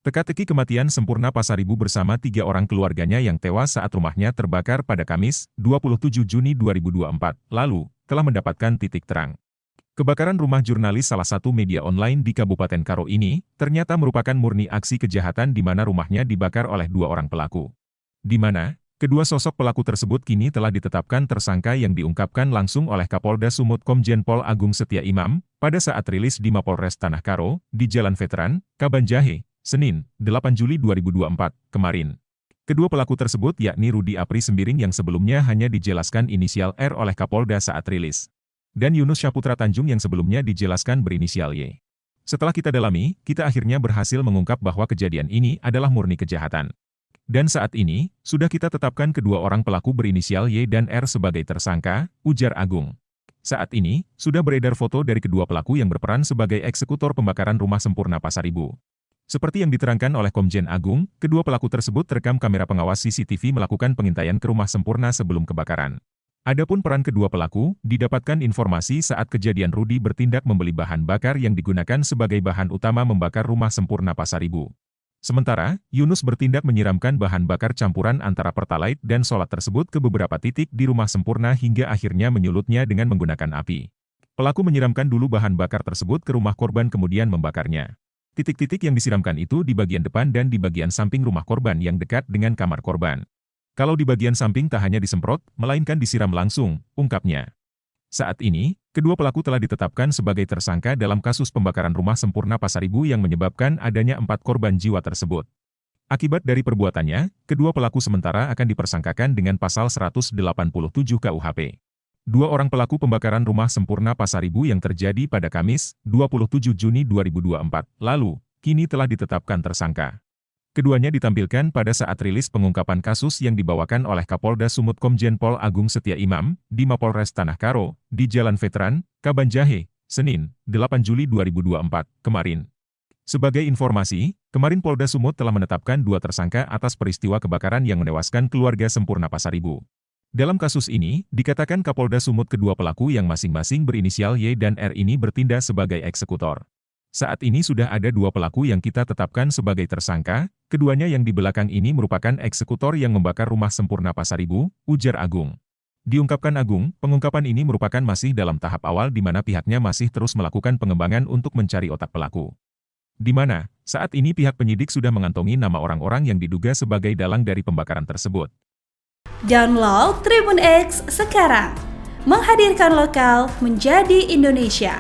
Teka-teki kematian sempurna Pasaribu bersama 3 orang keluarganya yang tewas saat rumahnya terbakar pada Kamis, 27 Juni 2024, lalu, telah mendapatkan titik terang. Kebakaran rumah jurnalis salah satu media online di Kabupaten Karo ini, ternyata merupakan murni aksi kejahatan di mana rumahnya dibakar oleh 2 orang pelaku. Di mana, kedua sosok pelaku tersebut kini telah ditetapkan tersangka yang diungkapkan langsung oleh Kapolda Sumut Komjen Pol Agung Setia Imam, pada saat rilis di Mapolres Tanah Karo, di Jalan Veteran, Kabanjahe, Senin, 8 Juli 2024, kemarin. Kedua pelaku tersebut yakni Rudi Apri Sembiring yang sebelumnya hanya dijelaskan inisial R oleh Kapolda saat rilis. Dan Yunus Syaputra Tanjung yang sebelumnya dijelaskan berinisial Y. Setelah kita dalami, kita akhirnya berhasil mengungkap bahwa kejadian ini adalah murni kejahatan. Dan saat ini, sudah kita tetapkan kedua orang pelaku berinisial Y dan R sebagai tersangka, ujar Agung. Saat ini, sudah beredar foto dari kedua pelaku yang berperan sebagai eksekutor pembakaran rumah sempurna Pasaribu. Seperti yang diterangkan oleh Komjen Agung, kedua pelaku tersebut terekam kamera pengawas CCTV melakukan pengintaian ke rumah sempurna sebelum kebakaran. Adapun peran kedua pelaku, didapatkan informasi saat kejadian Rudi bertindak membeli bahan bakar yang digunakan sebagai bahan utama membakar rumah sempurna Pasaribu. Sementara, Yunus bertindak menyiramkan bahan bakar campuran antara Pertalite dan solat tersebut ke beberapa titik di rumah sempurna hingga akhirnya menyulutnya dengan menggunakan api. Pelaku menyiramkan dulu bahan bakar tersebut ke rumah korban kemudian membakarnya. Titik-titik yang disiramkan itu di bagian depan dan di bagian samping rumah korban yang dekat dengan kamar korban. Kalau di bagian samping tak hanya disemprot, melainkan disiram langsung, ungkapnya. Saat ini, kedua pelaku telah ditetapkan sebagai tersangka dalam kasus pembakaran rumah sempurna Pasaribu yang menyebabkan adanya 4 korban jiwa tersebut. Akibat dari perbuatannya, kedua pelaku sementara akan dipersangkakan dengan pasal 187 KUHP. 2 orang pelaku pembakaran rumah sempurna Pasaribu yang terjadi pada Kamis, 27 Juni 2024, lalu, kini telah ditetapkan tersangka. Keduanya ditampilkan pada saat rilis pengungkapan kasus yang dibawakan oleh Kapolda Sumut Komjen Pol Agung Setia Imam, di Mapolres Tanah Karo, di Jalan Veteran, Kabanjahe, Senin, 8 Juli 2024, kemarin. Sebagai informasi, kemarin Polda Sumut telah menetapkan 2 tersangka atas peristiwa kebakaran yang menewaskan keluarga sempurna Pasaribu. Dalam kasus ini, dikatakan Kapolda Sumut kedua pelaku yang masing-masing berinisial Y dan R ini bertindak sebagai eksekutor. Saat ini sudah ada 2 pelaku yang kita tetapkan sebagai tersangka, keduanya yang di belakang ini merupakan eksekutor yang membakar rumah sempurna Pasaribu, ujar Agung. Diungkapkan Agung, pengungkapan ini merupakan masih dalam tahap awal di mana pihaknya masih terus melakukan pengembangan untuk mencari otak pelaku. Di mana, saat ini pihak penyidik sudah mengantongi nama orang-orang yang diduga sebagai dalang dari pembakaran tersebut. Download Tribun X sekarang, menghadirkan lokal menjadi Indonesia.